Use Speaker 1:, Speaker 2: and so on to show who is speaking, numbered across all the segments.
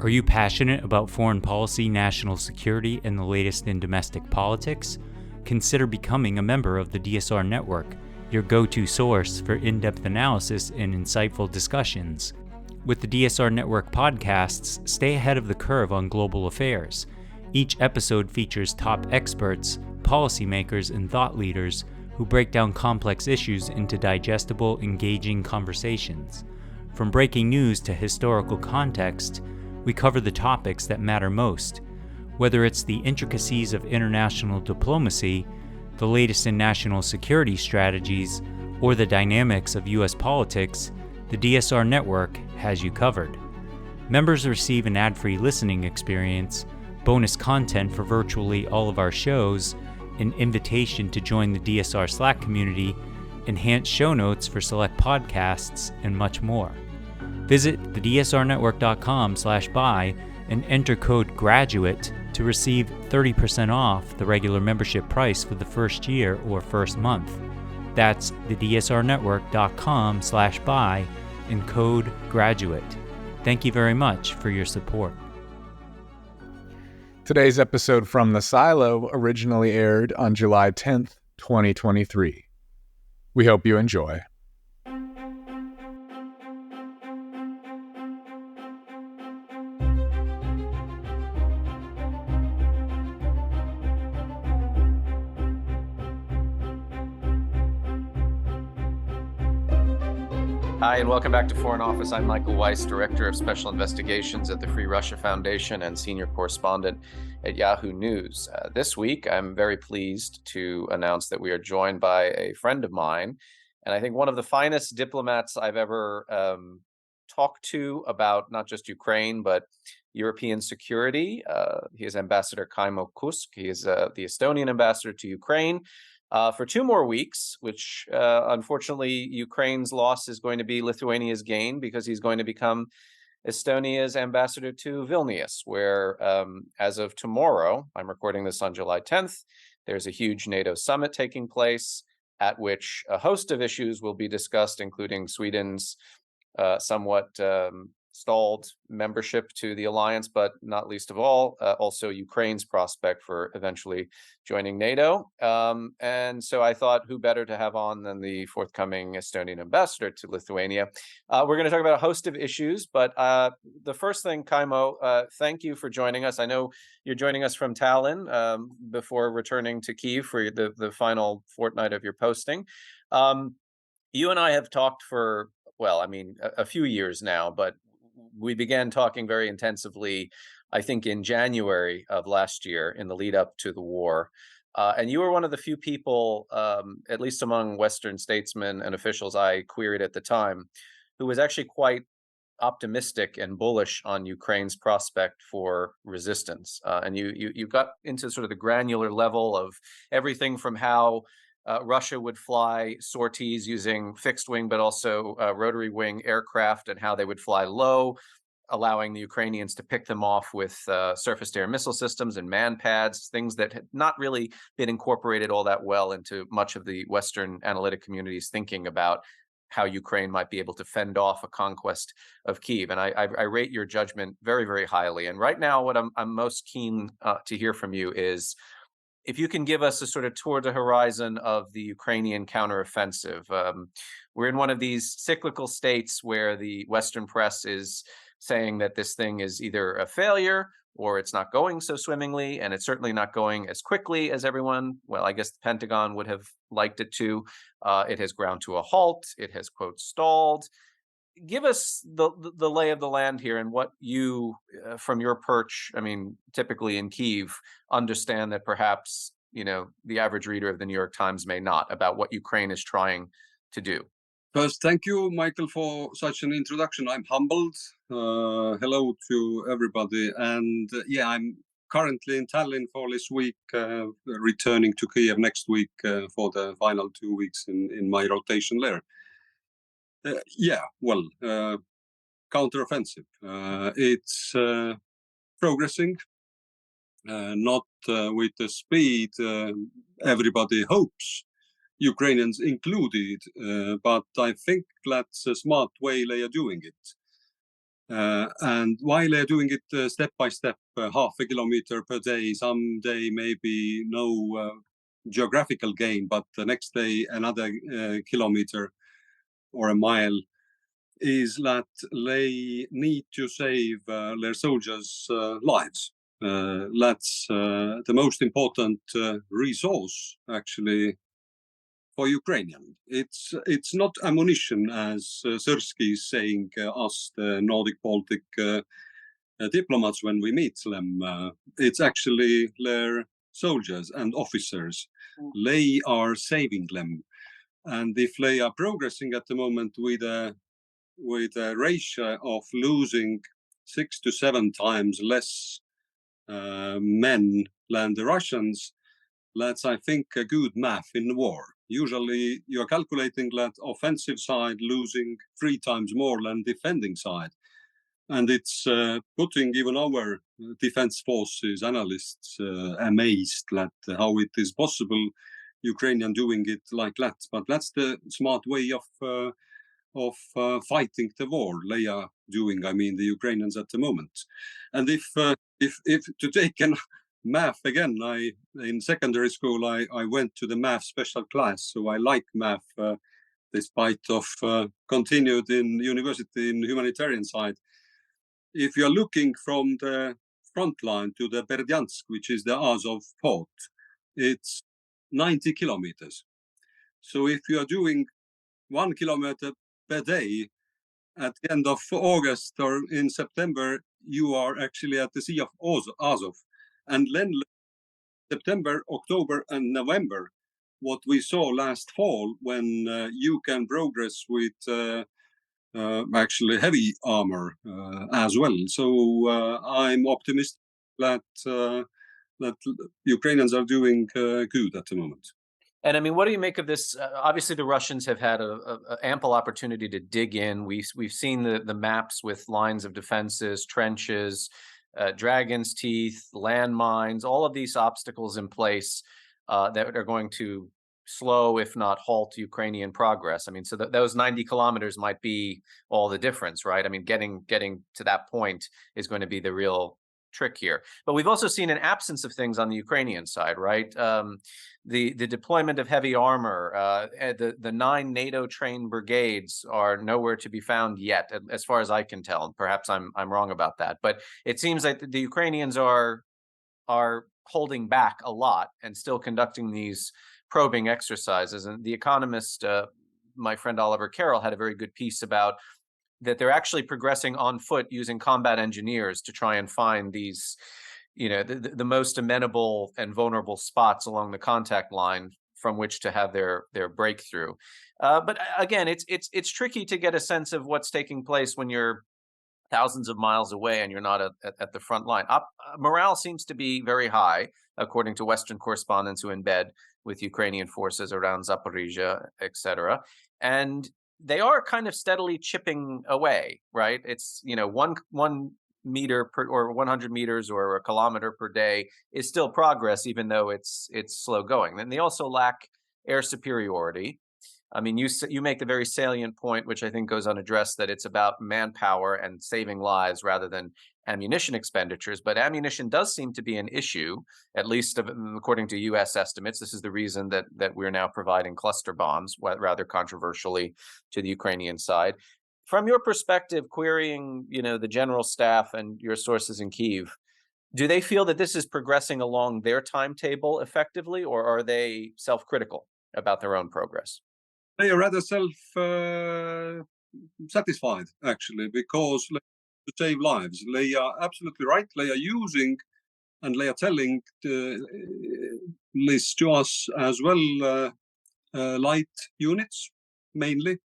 Speaker 1: Are you passionate about foreign policy, national security, and the latest in domestic politics? Consider becoming a member of the DSR Network, your go-to source for in-depth analysis and insightful discussions. With the DSR Network podcasts, stay ahead of the curve on global affairs. Each episode features top experts, policymakers, and thought leaders who break down complex issues into digestible, engaging conversations. From breaking news to historical context, we cover the topics that matter most. Whether it's the intricacies of international diplomacy, the latest in national security strategies, or the dynamics of U.S. politics, the DSR Network has you covered. Members receive an ad-free listening experience, bonus content for virtually all of our shows, an invitation to join the DSR Slack community, enhanced show notes for select podcasts, and much more. Visit thedsrnetwork.com/buy and enter code GRADUATE to receive 30% off the regular membership price for the first year or first month. That's thedsrnetwork.com/buy and code GRADUATE. Thank you very much for your support.
Speaker 2: Today's episode from The Silo originally aired on July 10th, 2023. We hope you enjoy.
Speaker 3: Hi, and welcome back to Foreign Office. I'm Michael Weiss, Director of Special Investigations at the Free Russia Foundation and Senior Correspondent at Yahoo News. This week, I'm very pleased to announce that we are joined by a friend of mine, and I think one of the finest diplomats I've ever talked to about not just Ukraine, but European security. He is Ambassador Kaimo Kuusk. He is the Estonian ambassador to Ukraine. For 2 more weeks, which unfortunately Ukraine's loss is going to be Lithuania's gain, because he's going to become Estonia's ambassador to Vilnius, where as of tomorrow, I'm recording this on July 10th, there's a huge NATO summit taking place at which a host of issues will be discussed, including Sweden's somewhat stalled membership to the alliance, but not least of all, also Ukraine's prospect for eventually joining NATO. And so I thought, who better to have on than the forthcoming Estonian ambassador to Lithuania? We're going to talk about a host of issues, but the first thing, Kaimo, thank you for joining us. I know you're joining us from Tallinn before returning to Kyiv for the final fortnight of your posting. You and I have talked for, well, I mean, a few years now, but we began talking very intensively, I think, in January of last year in the lead up to the war. And you were one of the few people, at least among Western statesmen and officials I queried at the time, who was actually quite optimistic and bullish on Ukraine's prospect for resistance. And you got into sort of the granular level of everything from how Russia would fly sorties using fixed wing, but also rotary wing aircraft, and how they would fly low, allowing the Ukrainians to pick them off with surface-to-air missile systems and man pads, things that had not really been incorporated all that well into much of the Western analytic community's thinking about how Ukraine might be able to fend off a conquest of Kyiv. And I rate your judgment very, very highly. And right now, what I'm most keen to hear from you is, if you can give us a sort of tour de horizon of the Ukrainian counteroffensive. We're in one of these cyclical states where the Western press is saying that this thing is either a failure or it's not going so swimmingly, and it's certainly not going as quickly as everyone, well, I guess the Pentagon would have liked it to. It has ground to a halt. It has, quote, stalled. Give us the lay of the land here, and what you, from your perch, I mean, typically in Kyiv, understand that perhaps, you know, the average reader of the New York Times may not, about what Ukraine is trying to do.
Speaker 4: First, thank you, Michael, for such an introduction. I'm humbled. Hello to everybody. And yeah, I'm currently in Tallinn for this week, returning to Kyiv next week for the final 2 weeks in my rotation there. Counteroffensive. It's progressing, not with the speed everybody hopes, Ukrainians included, but I think that's a smart way they are doing it. And while they're doing it step by step, half a kilometer per day, some day maybe no geographical gain, but the next day another kilometer or a mile, is that they need to save their soldiers' lives. That's the most important resource, actually, for Ukrainian. It's not ammunition, as Syrski is saying, us, the Nordic Baltic diplomats, when we meet them. It's actually their soldiers and officers. They are saving them. And if they are progressing at the moment with a ratio of losing 6 to 7 times less men than the Russians, that's, I think, a good math in the war. Usually you're calculating that offensive side losing 3 times more than defending side. And it's putting even our defense forces analysts amazed at how it is possible Ukrainian doing it like that. But that's the smart way of fighting the war they are doing. I mean, the Ukrainians at the moment. And if to take a math again, in secondary school I went to the math special class, so I like math despite of continued in university in humanitarian side. If you're looking from the front line to the Berdyansk, which is the Azov port, it's 90 kilometers. So if you are doing 1 kilometer per day at the end of August or in September, you are actually at the Sea of Azov. And then September, October, and November, what we saw last fall, when you can progress with actually heavy armor as well. So I'm optimistic that that Ukrainians are doing good at the moment.
Speaker 3: And I mean, what do you make of this? Obviously, the Russians have had a ample opportunity to dig in. We've seen the maps with lines of defenses, trenches, dragon's teeth, landmines, all of these obstacles in place that are going to slow, if not halt, Ukrainian progress. I mean, so those 90 kilometers might be all the difference, right? I mean, getting to that point is going to be the real trick here. But we've also seen an absence of things on the Ukrainian side, right? The deployment of heavy armor, the 9 NATO-trained brigades are nowhere to be found yet, as far as I can tell. Perhaps I'm wrong about that, but it seems like the Ukrainians are holding back a lot and still conducting these probing exercises. And The Economist, my friend Oliver Carroll, had a very good piece about that they're actually progressing on foot using combat engineers to try and find these, the most amenable and vulnerable spots along the contact line from which to have their breakthrough. But again, it's tricky to get a sense of what's taking place when you're thousands of miles away and you're not at the front line. Morale seems to be very high, according to Western correspondents who embed with Ukrainian forces around Zaporizhia, etc. And they are kind of steadily chipping away, right? It's, 1 meter per, or 100 meters or a kilometer per day is still progress, even though it's slow going. And they also lack air superiority. I mean, you make the very salient point, which I think goes unaddressed, that it's about manpower and saving lives rather than ammunition expenditures. But ammunition does seem to be an issue, at least according to U.S. estimates. This is the reason that we're now providing cluster bombs, rather controversially, to the Ukrainian side. From your perspective, querying the general staff and your sources in Kyiv, do they feel that this is progressing along their timetable effectively, or are they self-critical about their own progress?
Speaker 4: They are rather self-satisfied, actually, because to save lives. They are absolutely right. They are using and they are telling this to us as well, light units mainly.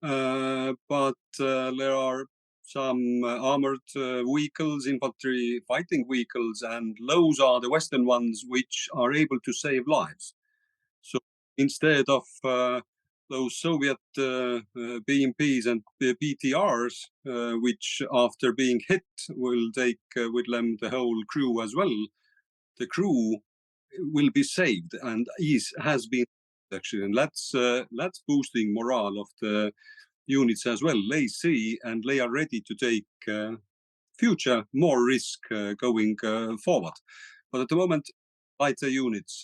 Speaker 4: But there are some armored vehicles, infantry fighting vehicles, and those are the Western ones which are able to save lives. So instead of those Soviet BMPs and BTRs, which after being hit will take with them the whole crew as well, the crew will be saved and has been actually, and that's boosting morale of the units as well. They see and they are ready to take future more risk going forward. But at the moment, fighter units,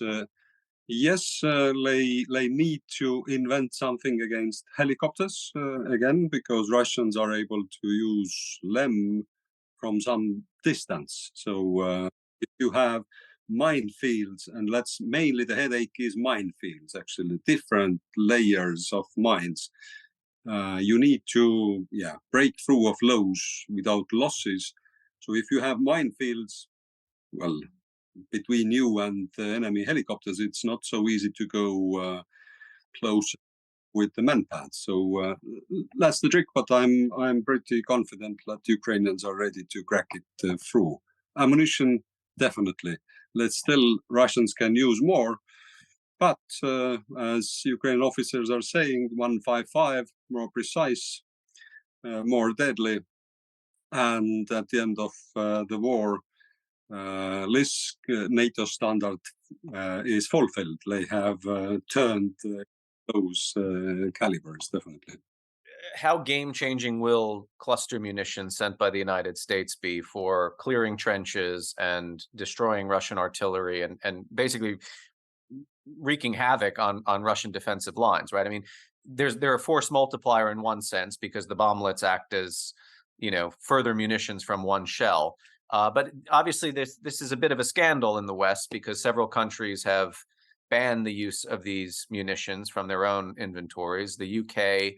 Speaker 4: yes, they need to invent something against helicopters again, because Russians are able to use them from some distance. So if you have minefields, and that's mainly the headache is minefields, actually, different layers of mines. You need to break through of those without losses. So if you have minefields, well, between you and the enemy helicopters, it's not so easy to go close with the manpads. So that's the trick, but I'm pretty confident that Ukrainians are ready to crack it through. Ammunition, definitely. Russians can use more, but as Ukrainian officers are saying, 155, more precise, more deadly, and at the end of the war, this NATO standard is fulfilled. They have turned those calibers, definitely.
Speaker 3: How game-changing will cluster munitions sent by the United States be for clearing trenches and destroying Russian artillery and basically wreaking havoc on Russian defensive lines, right? I mean, they're a force multiplier in one sense because the bomblets act as, further munitions from one shell. But obviously, this is a bit of a scandal in the West because several countries have banned the use of these munitions from their own inventories. The UK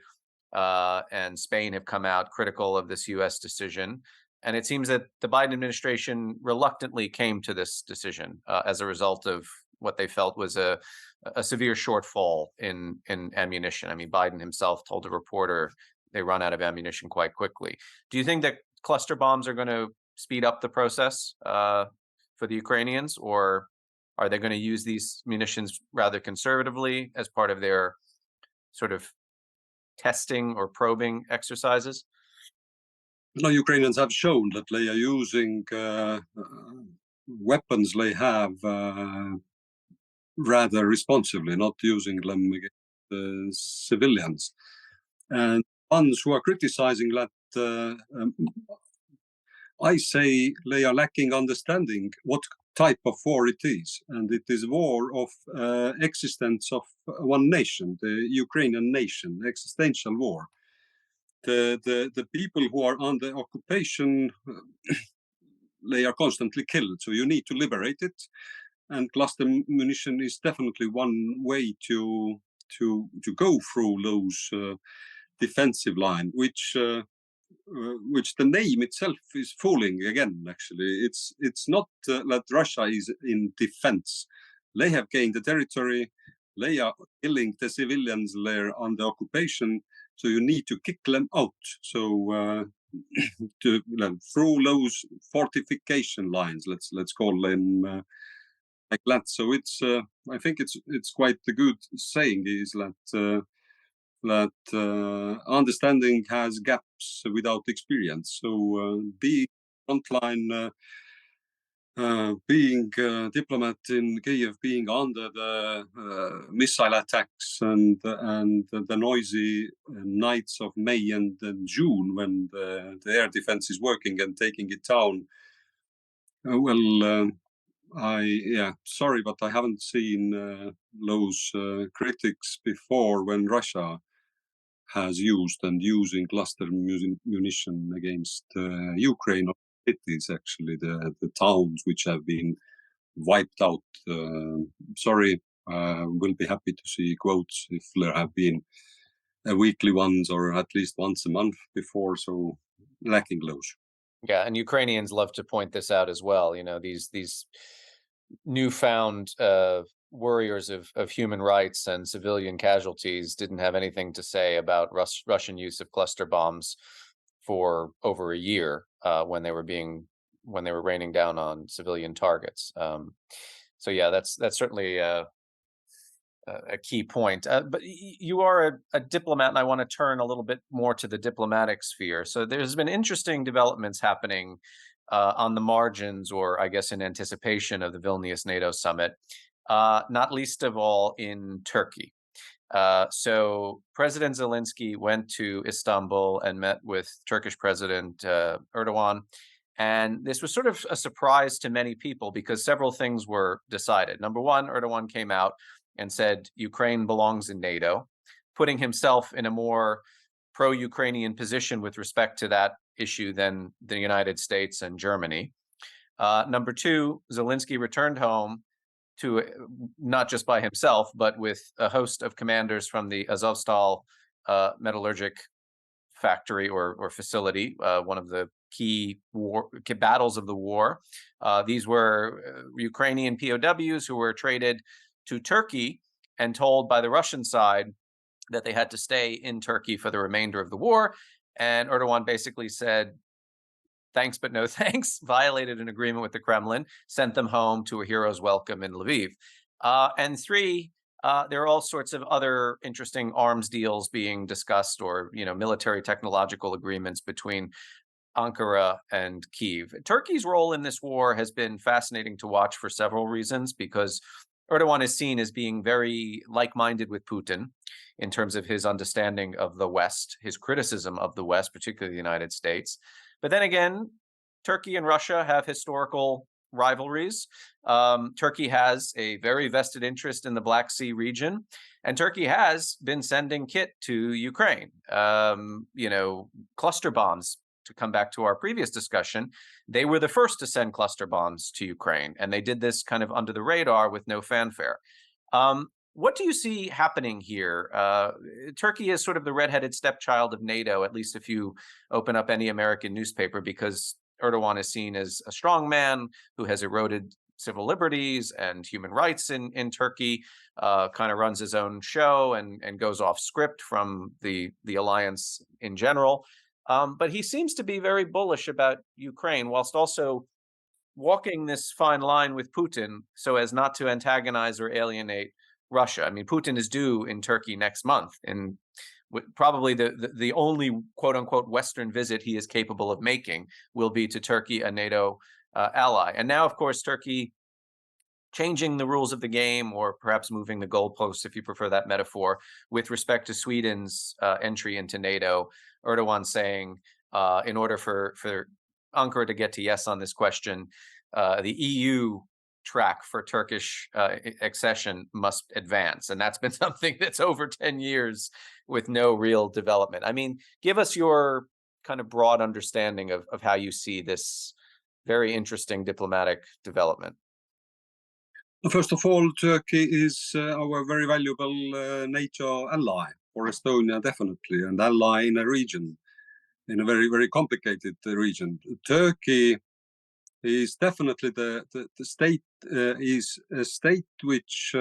Speaker 3: and Spain have come out critical of this U.S. decision. And it seems that the Biden administration reluctantly came to this decision as a result of what they felt was a severe shortfall in ammunition. I mean, Biden himself told a reporter they run out of ammunition quite quickly. Do you think that cluster bombs are going to speed up the process for the Ukrainians, or are they going to use these munitions rather conservatively as part of their sort of testing or probing exercises?
Speaker 4: No, Ukrainians have shown that they are using weapons they have rather responsibly, not using them against civilians. And ones who are criticizing that, I say they are lacking understanding what type of war it is. And it is war of existence of one nation, the Ukrainian nation, existential war. The people who are under occupation, they are constantly killed. So you need to liberate it. And cluster munition is definitely one way to go through those defensive line, which the name itself is fooling again. Actually, it's not that Russia is in defense. They have gained the territory. They are killing the civilians there under occupation. So you need to kick them out. So through those fortification lines, let's call them like that. So it's I think it's quite a good saying is that understanding has gaps without experience. So being frontline, being a diplomat in Kiev, being under the missile attacks and the noisy nights of May and June when the air defense is working and taking it down. Sorry, but I haven't seen those critics before when Russia has used and using cluster munition against Ukraine. Cities, actually, the towns which have been wiped out. Sorry, we'll be happy to see quotes if there have been weekly ones or at least once a month before, so lacking those.
Speaker 3: Yeah, and Ukrainians love to point this out as well. These newfound warriors of human rights and civilian casualties didn't have anything to say about Russian use of cluster bombs for over a year when they were raining down on civilian targets. So yeah, that's certainly a key point. But you are a diplomat, and I want to turn a little bit more to the diplomatic sphere. So there's been interesting developments happening on the margins, or I guess in anticipation of the Vilnius NATO summit, not least of all in Turkey. So President Zelensky went to Istanbul and met with Turkish President Erdogan. And this was sort of a surprise to many people because several things were decided. Number one, Erdogan came out and said Ukraine belongs in NATO, putting himself in a more pro-Ukrainian position with respect to that issue than the United States and Germany. Number two, Zelensky returned home to not just by himself, but with a host of commanders from the Azovstal metallurgic factory or facility, one of the key battles of the war. These were Ukrainian POWs who were traded to Turkey and told by the Russian side that they had to stay in Turkey for the remainder of the war. And Erdogan basically said, thanks, but no thanks, violated an agreement with the Kremlin, sent them home to a hero's welcome in Lviv. And three, there are all sorts of other interesting arms deals being discussed or, military technological agreements between Ankara and Kyiv. Turkey's role in this war has been fascinating to watch for several reasons, because Erdogan is seen as being very like-minded with Putin in terms of his understanding of the West, his criticism of the West, particularly the United States. But then again, Turkey and Russia have historical rivalries. Turkey has a very vested interest in the Black Sea region, and Turkey has been sending kit to Ukraine. Cluster bombs, to come back to our previous discussion, they were the first to send cluster bombs to Ukraine, and they did this kind of under the radar with no fanfare. What do you see happening here? Turkey is sort of the redheaded stepchild of NATO, at least if you open up any American newspaper, because Erdogan is seen as a strong man who has eroded civil liberties and human rights in Turkey, kind of runs his own show and goes off script from the alliance in general. But he seems to be very bullish about Ukraine, whilst also walking this fine line with Putin so as not to antagonize or alienate Russia. I mean, Putin is due in Turkey next month, and probably the only quote unquote Western visit he is capable of making will be to Turkey, a NATO ally. And now, of course, Turkey changing the rules of the game, or perhaps moving the goalposts, if you prefer that metaphor, with respect to Sweden's entry into NATO. Erdogan saying, in order for Ankara to get to yes on this question, the EU track for Turkish accession must advance. And that's been something that's over 10 years with no real development. I mean, give us your kind of broad understanding of how you see this very interesting diplomatic development.
Speaker 4: First of all, Turkey is our very valuable NATO ally for Estonia, definitely, and ally in a region, in a very, very complicated region. Turkey is definitely the state is a state which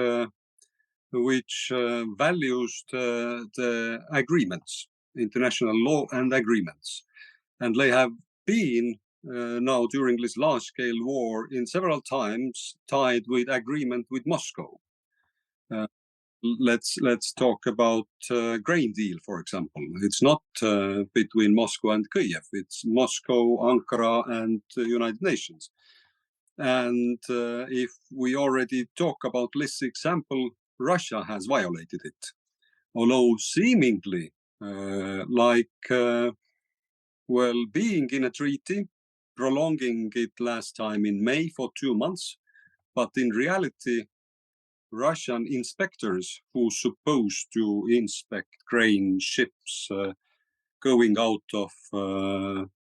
Speaker 4: values the agreements, international law and agreements, and they have been now during this large-scale war in several times tied with agreement with Moscow. Let's talk about grain deal, for example. It's not between Moscow and Kyiv. It's Moscow, Ankara, and United Nations. And if we already talk about this example, Russia has violated it, although seemingly being in a treaty, prolonging it last time in May for 2 months, but in reality, Russian inspectors who supposed to inspect grain ships going out of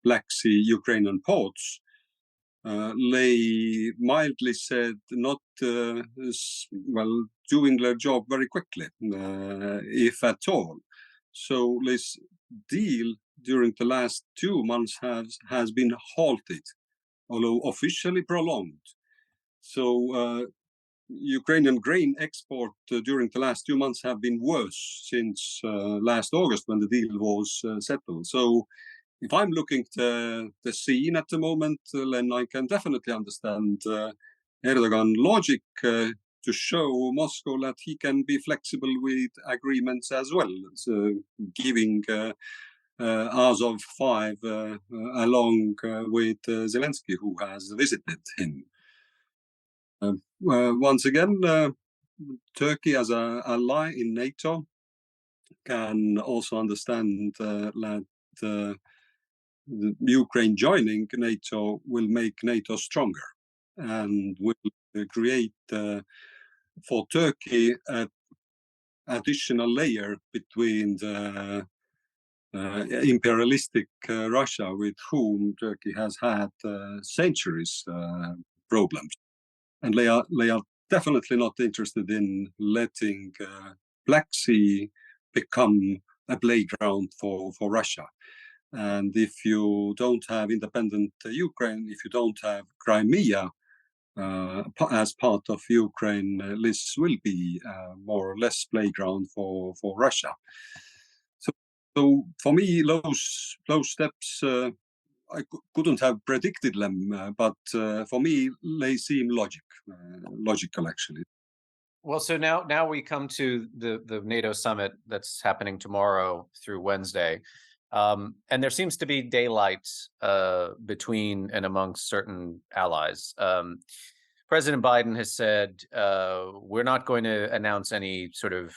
Speaker 4: Black Sea Ukrainian ports, they mildly said not doing their job very quickly, if at all. So this deal during the last 2 months has been halted, although officially prolonged. So Ukrainian grain export during the last 2 months have been worse since last August when the deal was settled. So if I'm looking at the scene at the moment, then I can definitely understand Erdogan logic to show Moscow that he can be flexible with agreements as well, so giving Azov 5 along with Zelensky, who has visited him. Once again, Turkey as an ally in NATO can also understand that Ukraine joining NATO will make NATO stronger and will create for Turkey an additional layer between the imperialistic Russia, with whom Turkey has had centuries problems, and they are definitely not interested in letting Black Sea become a playground for Russia. And if you don't have independent Ukraine, if you don't have Crimea as part of Ukraine, this will be more or less playground for Russia. So for me, those steps, I couldn't have predicted them, but for me, they seem logical actually.
Speaker 3: Well, so now we come to the NATO summit that's happening tomorrow through Wednesday. And there seems to be daylight between and amongst certain allies. President Biden has said, we're not going to announce any sort of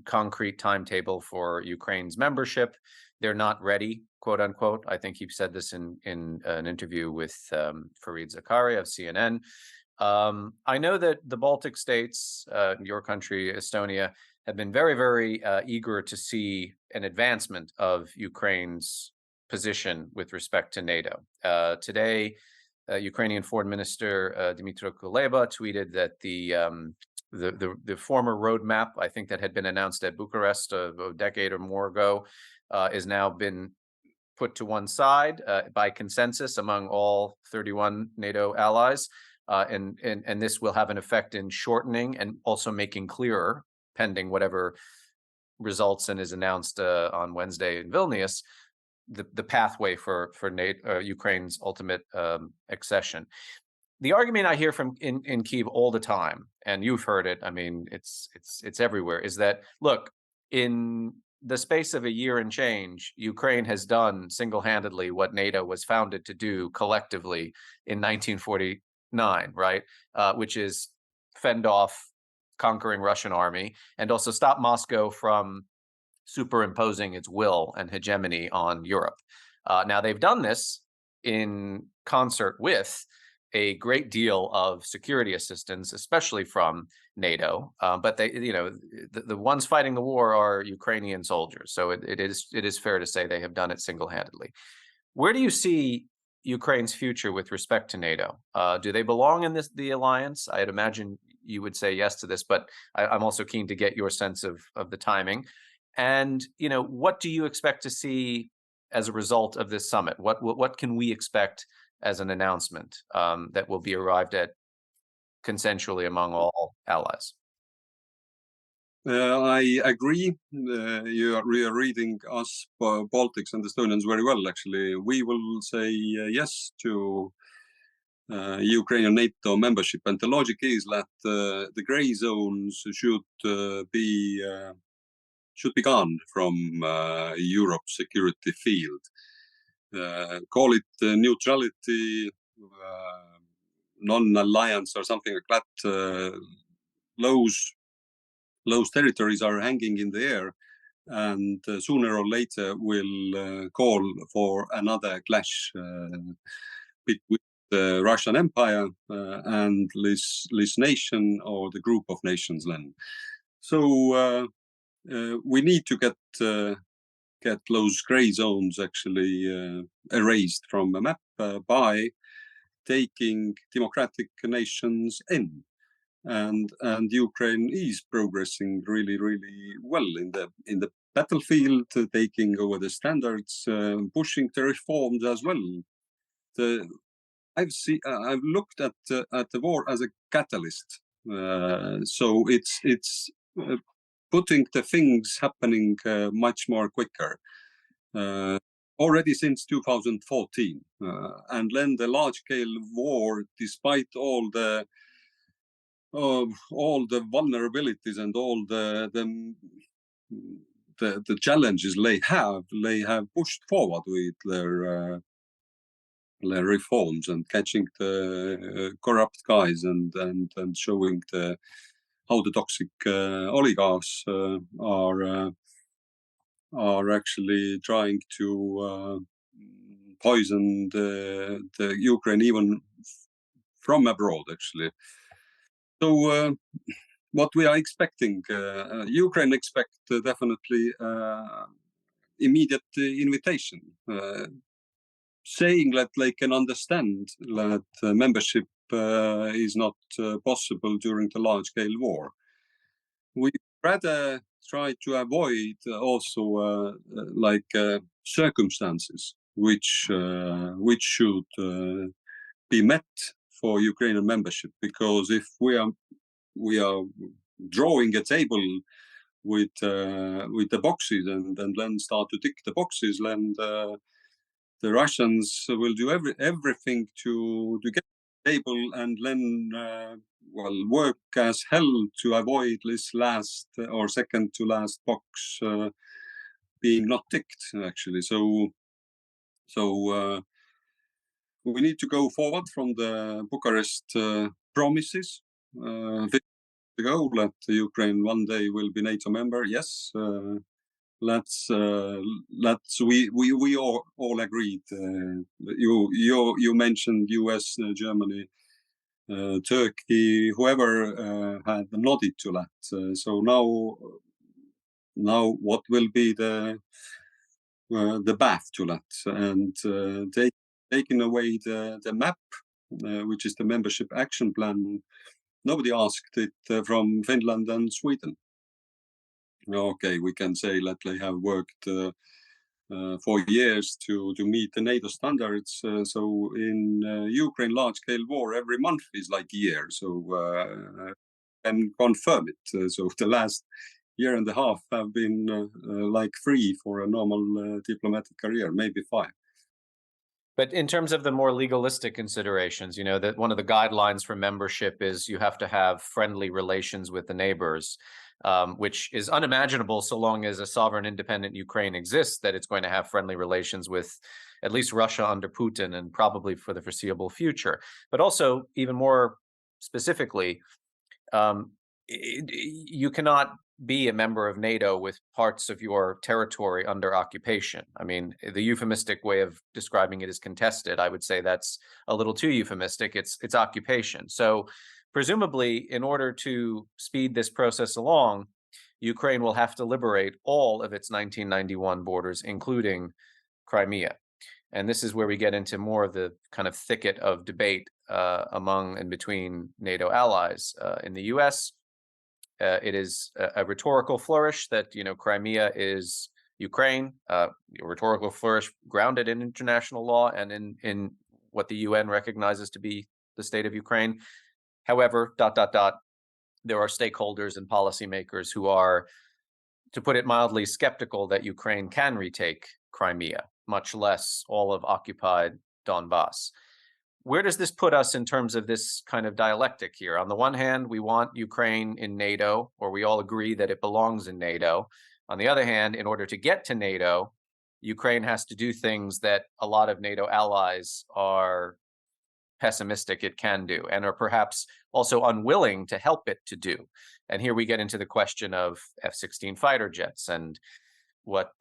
Speaker 3: concrete timetable for Ukraine's membership. They're not ready, quote unquote. I think he said this in an interview with Fareed Zakaria of CNN. I know that the Baltic states, your country, Estonia, have been very, very eager to see an advancement of Ukraine's position with respect to NATO. Today, Ukrainian Foreign Minister Dmytro Kuleba tweeted that the former roadmap, I think that had been announced at Bucharest a decade or more ago, is now been put to one side by consensus among all 31 NATO allies. And this will have an effect in shortening and also making clearer, pending whatever results and is announced on Wednesday in Vilnius, the pathway for NATO, Ukraine's ultimate accession. The argument I hear from in Kyiv all the time, and you've heard it, I mean, it's everywhere, is that, look, in the space of a year and change, Ukraine has done single-handedly what NATO was founded to do collectively in 1949, right? Which is fend off conquering Russian army and also stop Moscow from superimposing its will and hegemony on Europe. Now, they've done this in concert with a great deal of security assistance, especially from NATO. But they, the ones fighting the war are Ukrainian soldiers. So it is fair to say they have done it single-handedly. Where do you see Ukraine's future with respect to NATO? Do they belong in the alliance? I'd imagine you would say yes to this, but I'm also keen to get your sense of the timing. And what do you expect to see as a result of this summit? What can we expect as an announcement that will be arrived at consensually among all allies?
Speaker 4: I agree. You are reading us Baltics and Estonians very well, actually. We will say yes to Ukrainian NATO membership, and the logic is that the gray zones should be gone from Europe's security field. Call it neutrality, non-alliance, or something like that. Those territories are hanging in the air, and sooner or later will call for another clash between the Russian Empire and this nation, or the group of nations then. So we need to get those gray zones actually erased from the map by taking democratic nations in. And Ukraine is progressing really, really well in the battlefield, taking over the standards, pushing the reforms as well. I've looked at the war as a catalyst. So it's putting the things happening much more quicker. Already since 2014, and then the large-scale war, despite all the vulnerabilities and all the challenges they have pushed forward with their reforms and catching the corrupt guys and showing how the toxic oligarchs are are actually trying to poison the Ukraine even from abroad, actually. So what we are expecting, Ukraine expect definitely immediate invitation, saying that they can understand that membership is not possible during the large-scale war. We rather try to avoid also circumstances which should be met for Ukrainian membership, because if we are drawing a table with the boxes and then start to tick the boxes, then the Russians will do everything to get the table and then work as hell to avoid this last or second to last box being not ticked, actually. So we need to go forward from the Bucharest promises ago that Ukraine one day will be NATO member. Yes, we all agreed. You mentioned US, Germany, Turkey, whoever had nodded to that. So now what will be the path to that? And taking away the map, which is the membership action plan. Nobody asked it from Finland and Sweden. Okay, we can say that they have worked for years to meet the NATO standards. So in Ukraine large-scale war, every month is like a year. So and confirm it. So the last year and a half have been like 3 for a normal diplomatic career, maybe 5.
Speaker 3: But in terms of the more legalistic considerations, that one of the guidelines for membership is you have to have friendly relations with the neighbors, which is unimaginable so long as a sovereign, independent Ukraine exists, that it's going to have friendly relations with at least Russia under Putin and probably for the foreseeable future. But also, even more specifically, you cannot be a member of NATO with parts of your territory under occupation. I mean, the euphemistic way of describing it is contested. I would say that's a little too euphemistic. It's occupation. So presumably, in order to speed this process along, Ukraine will have to liberate all of its 1991 borders, including Crimea. And this is where we get into more of the kind of thicket of debate among and between NATO allies. In the US, it is a rhetorical flourish that, Crimea is Ukraine, a rhetorical flourish grounded in international law and in what the UN recognizes to be the state of Ukraine. However, there are stakeholders and policymakers who are, to put it mildly, skeptical that Ukraine can retake Crimea, much less all of occupied Donbass. Where does this put us in terms of this kind of dialectic here? On the one hand, we want Ukraine in NATO, or we all agree that it belongs in NATO. On the other hand, in order to get to NATO, Ukraine has to do things that a lot of NATO allies are pessimistic it can do, and are perhaps also unwilling to help it to do. And here we get into the question of F-16 fighter jets, and what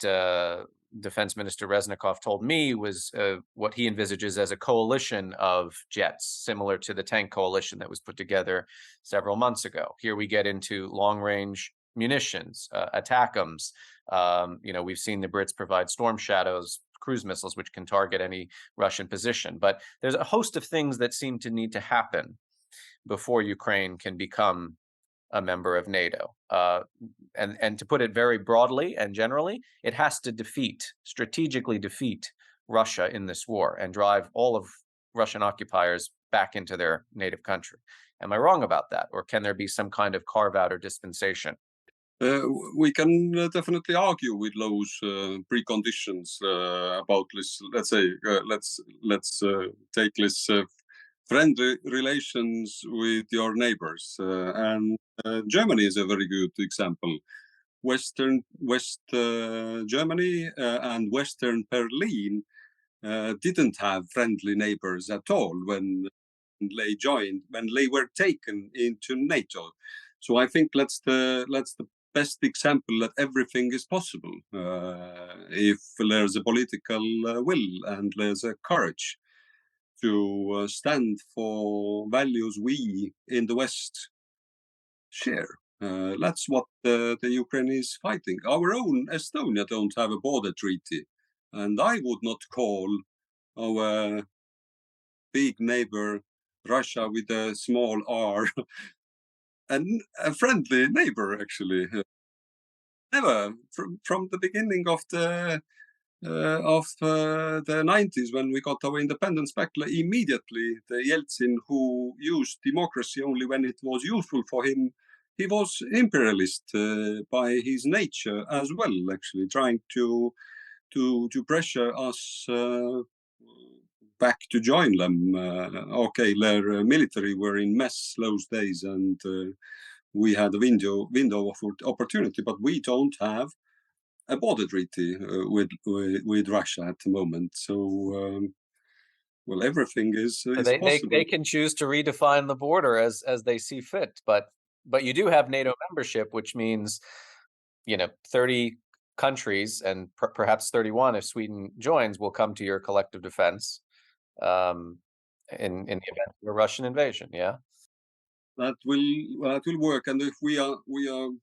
Speaker 3: Defense Minister Reznikov told me was what he envisages as a coalition of jets, similar to the tank coalition that was put together several months ago. Here we get into long-range munitions, ATACMS. We've seen the Brits provide Storm Shadows cruise missiles, which can target any Russian position. But there's a host of things that seem to need to happen before Ukraine can become a member of NATO. And to put it very broadly and generally, it has to strategically defeat Russia in this war and drive all of Russian occupiers back into their native country. Am I wrong about that? Or can there be some kind of carve-out or dispensation?
Speaker 4: We can definitely argue with those preconditions about this. Let's say, let's take this friendly relations with your neighbors, and Germany is a very good example. West Germany and Western Berlin didn't have friendly neighbors at all when they were taken into NATO. So I think that's the best example that everything is possible if there's a political will and there's a courage to stand for values we in the West share. That's what the Ukraine is fighting. Our own Estonia don't have a border treaty, and I would not call our big neighbor Russia with a small R and a friendly neighbor, actually. Never from the beginning of the 90s, when we got our independence back, immediately the Yeltsin, who used democracy only when it was useful for him, he was imperialist by his nature as well, actually trying to pressure us back to join them. Okay, their military were in mess those days, and we had a window of opportunity, but we don't have a border treaty with Russia at the moment. So, well, everything is possible.
Speaker 3: They can choose to redefine the border as they see fit, but you do have NATO membership, which means 30 countries and perhaps 31 if Sweden joins will come to your collective defense in the event of a Russian invasion. Yeah.
Speaker 4: That will work, and if we are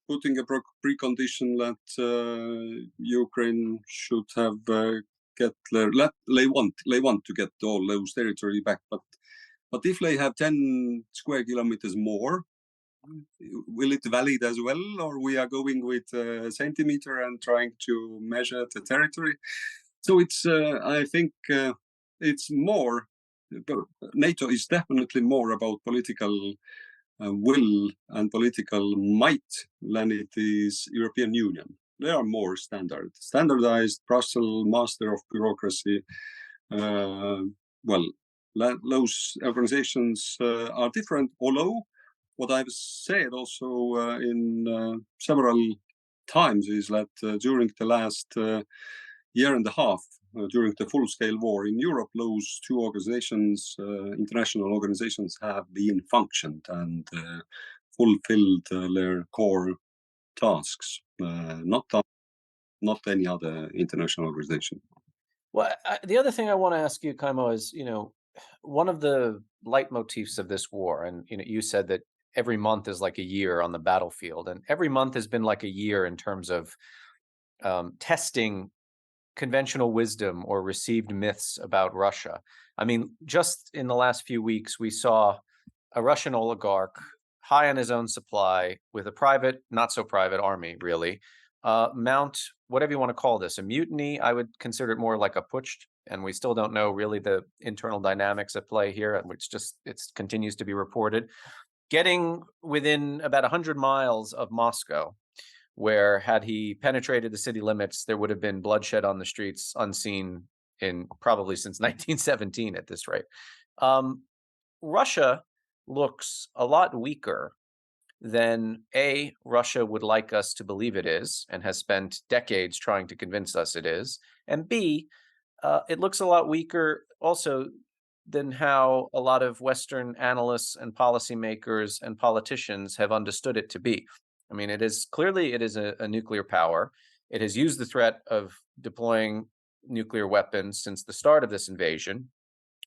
Speaker 4: putting a precondition that Ukraine should have they want to get all those territory back, but if they have 10 square kilometers more, will it valid as well, or we are going with a centimeter and trying to measure the territory? So it's I think it's more. NATO is definitely more about political will and political might than it is European Union. They are more standardized, Brussels, master of bureaucracy. Well, those organizations are different, although what I've said also in several times is that during the last year and a half, during the full-scale war in Europe, those two organizations, international organizations, have been functioned and fulfilled their core tasks, not any other international organization.
Speaker 3: Well, the other thing I want to ask you, Kaimo, is one of the leitmotifs of this war, and you said that every month is like a year on the battlefield, and every month has been like a year in terms of testing conventional wisdom or received myths about Russia. I mean, just in the last few weeks, we saw a Russian oligarch high on his own supply with a private, not so private army, really, mount whatever you want to call this, a mutiny. I would consider it more like a putsch, and we still don't know really the internal dynamics at play here, which it continues to be reported. Getting within about 100 miles of Moscow, where had he penetrated the city limits, there would have been bloodshed on the streets unseen in probably since 1917 at this rate. Russia looks a lot weaker than Russia would like us to believe it is, and has spent decades trying to convince us it is, and B, it looks a lot weaker also than how a lot of Western analysts and policymakers and politicians have understood it to be. I mean, it is a nuclear power. It has used the threat of deploying nuclear weapons since the start of this invasion,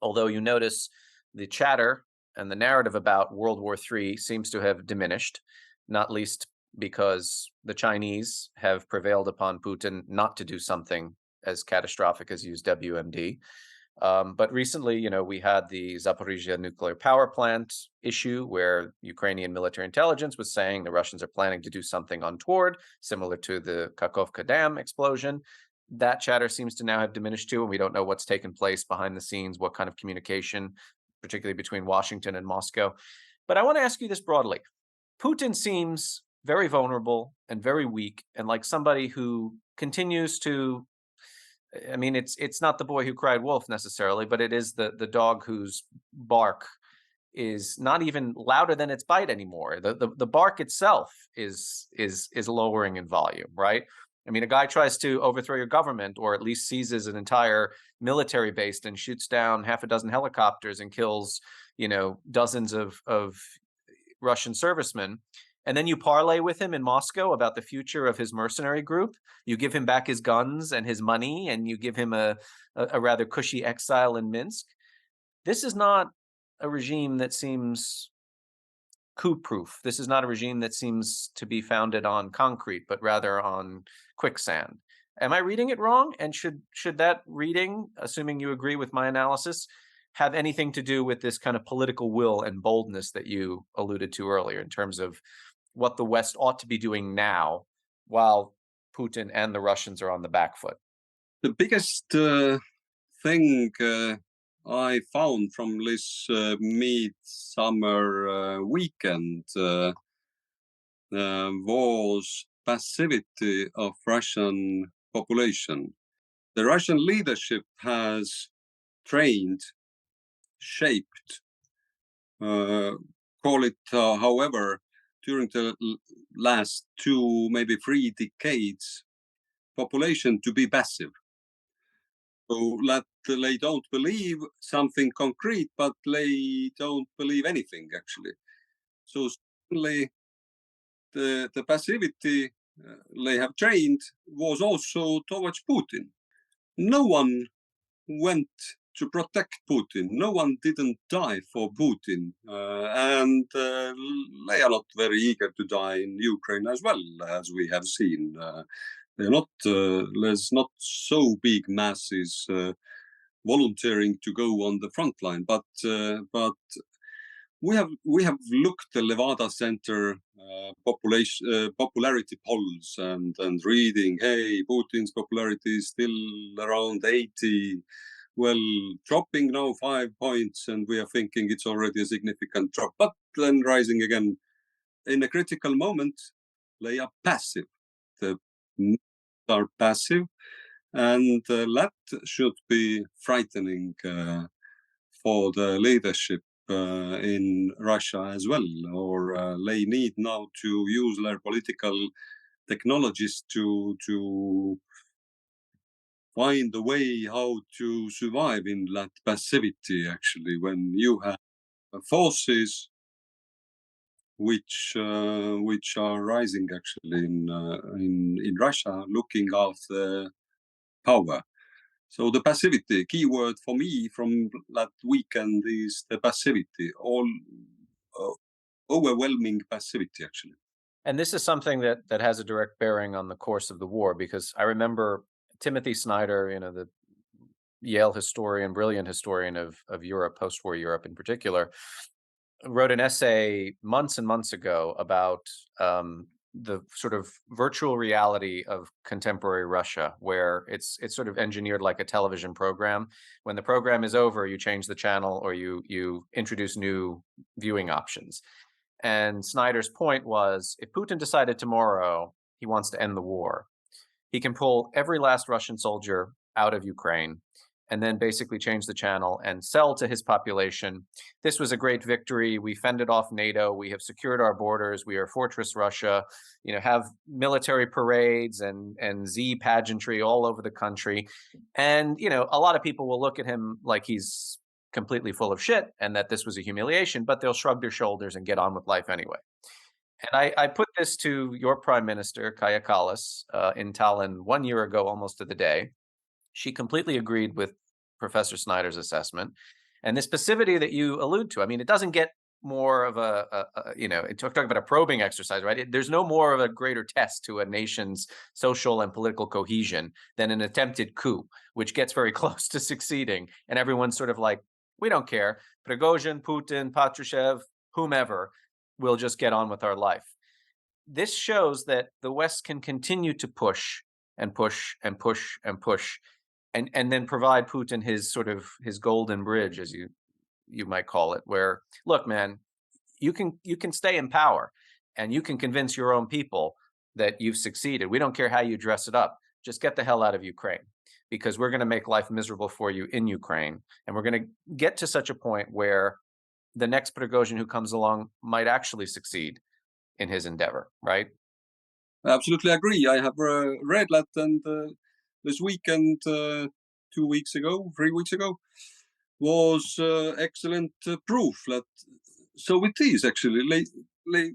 Speaker 3: although you notice the chatter and the narrative about World War III seems to have diminished, not least because the Chinese have prevailed upon Putin not to do something as catastrophic as use WMD. But recently, we had the Zaporizhzhia nuclear power plant issue where Ukrainian military intelligence was saying the Russians are planning to do something untoward, similar to the Kakhovka Dam explosion. That chatter seems to now have diminished too, and we don't know what's taken place behind the scenes, what kind of communication, particularly between Washington and Moscow. But I want to ask you this broadly. Putin seems very vulnerable and very weak, and like somebody who continues to, I mean, it's not the boy who cried wolf necessarily, but it is the dog whose bark is not even louder than its bite anymore. The bark itself is lowering in volume, right? I mean, a guy tries to overthrow your government, or at least seizes an entire military base and shoots down half a dozen helicopters and kills, dozens of Russian servicemen. And then you parlay with him in Moscow about the future of his mercenary group. You give him back his guns and his money, and you give him a rather cushy exile in Minsk. This is not a regime that seems coup-proof. This is not a regime that seems to be founded on concrete, but rather on quicksand. Am I reading it wrong? And should that reading, assuming you agree with my analysis, have anything to do with this kind of political will and boldness that you alluded to earlier in terms of what the West ought to be doing now while Putin and the Russians are on the back foot?
Speaker 4: The biggest thing I found from this midsummer weekend was passivity of Russian population. The Russian leadership has trained, shaped, call it however, during the last 2, maybe 3 decades, population to be passive. So that they don't believe something concrete, but they don't believe anything actually. So certainly the passivity they have trained was also towards Putin. No one went to protect Putin. No one didn't die for Putin. And they are not very eager to die in Ukraine as well, as we have seen. They're not, there's not so big masses volunteering to go on the front line, but we have looked the Levada Center popularity polls and reading, hey, Putin's popularity is still around 80, well, dropping now 5 points, and we are thinking it's already a significant drop, but then rising again. In a critical moment, they are passive. The are passive, and that should be frightening for the leadership in Russia as well, or they need now to use their political technologies to find a way how to survive in that passivity, actually, when you have forces which are rising actually in Russia, looking after power. So the passivity, key word for me from that weekend is the passivity, all overwhelming passivity actually.
Speaker 3: And this is something that has a direct bearing on the course of the war, because I remember Timothy Snyder, the Yale historian, brilliant historian of Europe, post-war Europe in particular, wrote an essay months and months ago about the sort of virtual reality of contemporary Russia, where it's sort of engineered like a television program. When the program is over, you change the channel or you introduce new viewing options. And Snyder's point was, if Putin decided tomorrow he wants to end the war, he can pull every last Russian soldier out of Ukraine and then basically change the channel and sell to his population, this was a great victory. We fended off NATO. We have secured our borders. We are Fortress Russia. Have military parades and Z pageantry all over the country. And, a lot of people will look at him like he's completely full of shit and that this was a humiliation, but they'll shrug their shoulders and get on with life anyway. And I put this to your Prime Minister, Kaja Kallas, in Tallinn 1 year ago, almost to the day. She completely agreed with Professor Snyder's assessment. And this passivity that you allude to, I mean, it doesn't get more of talking about a probing exercise, right? There's no more of a greater test to a nation's social and political cohesion than an attempted coup, which gets very close to succeeding. And everyone's sort of like, we don't care. Prigozhin, Putin, Patrushev, whomever, we'll just get on with our life. This shows that the West can continue to push and push and push and push, and then provide Putin his golden bridge, as you might call it, where, look, man, you can stay in power and you can convince your own people that you've succeeded. We don't care how you dress it up. Just get the hell out of Ukraine, because we're going to make life miserable for you in Ukraine. And we're going to get to such a point where the next Prigozhin who comes along might actually succeed in his endeavor, right?
Speaker 4: I absolutely agree. I have read that, and this weekend, 3 weeks ago, was excellent proof that so it is actually.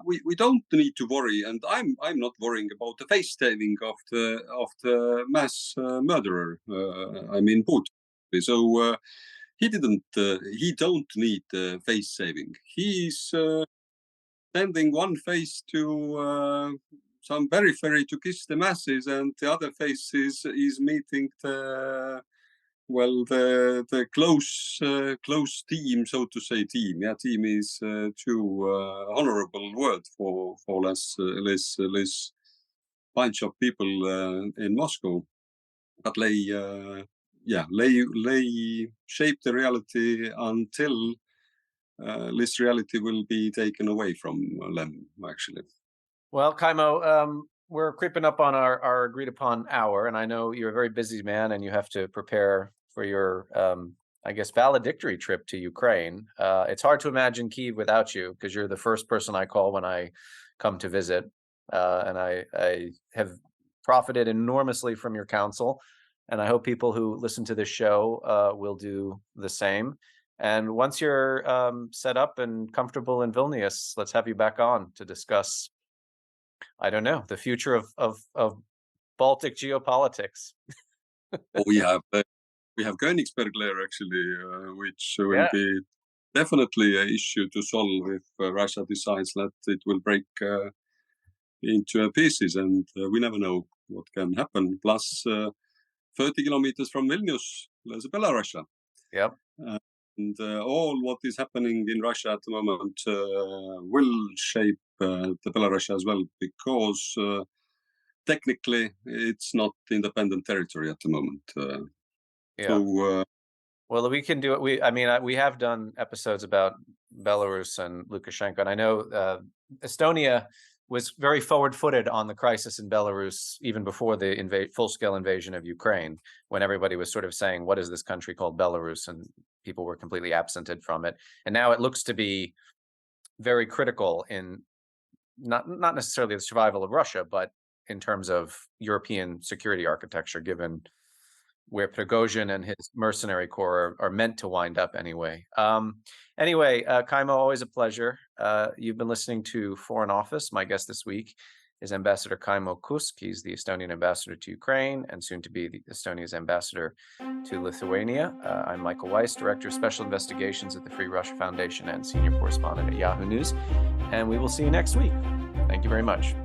Speaker 4: we don't need to worry, and I'm not worrying about the face saving of the mass murderer. I mean Putin. So he don't need face saving. He's sending one face to some periphery to kiss the masses, and the other face is meeting the close team, so to say. Team is too honorable word for less bunch of people in Moscow, but they shape the reality until this reality will be taken away from them, actually.
Speaker 3: Well, Kaimo, we're creeping up on our agreed upon hour, and I know you're a very busy man and you have to prepare for your, I guess, valedictory trip to Ukraine. It's hard to imagine Kyiv without you, because you're the first person I call when I come to visit. And I have profited enormously from your counsel, and I hope people who listen to this show will do the same. And once you're set up and comfortable in Vilnius, let's have you back on to discuss, I don't know, the future of Baltic geopolitics.
Speaker 4: We have Königsberg there, actually, which will be definitely an issue to solve if Russia decides that it will break into pieces, and we never know what can happen. Plus, 30 kilometers from Vilnius, there's Belarus.
Speaker 3: Yep.
Speaker 4: And all what is happening in Russia at the moment will shape the Belarus as well, because technically it's not independent territory at the moment. So,
Speaker 3: well, we can do it. We have done episodes about Belarus and Lukashenko, and I know Estonia was very forward-footed on the crisis in Belarus even before the full-scale invasion of Ukraine, when everybody was sort of saying, what is this country called Belarus? And people were completely absented from it. And now it looks to be very critical in not necessarily the survival of Russia, but in terms of European security architecture, given where Prigozhin and his mercenary corps are meant to wind up anyway. Kaimo, always a pleasure. You've been listening to Foreign Office. My guest this week is Ambassador Kaimo Kuusk. He's the Estonian ambassador to Ukraine and soon to be Estonia's ambassador to Lithuania. I'm Michael Weiss, Director of Special Investigations at the Free Russia Foundation and Senior Correspondent at Yahoo News. And we will see you next week. Thank you very much.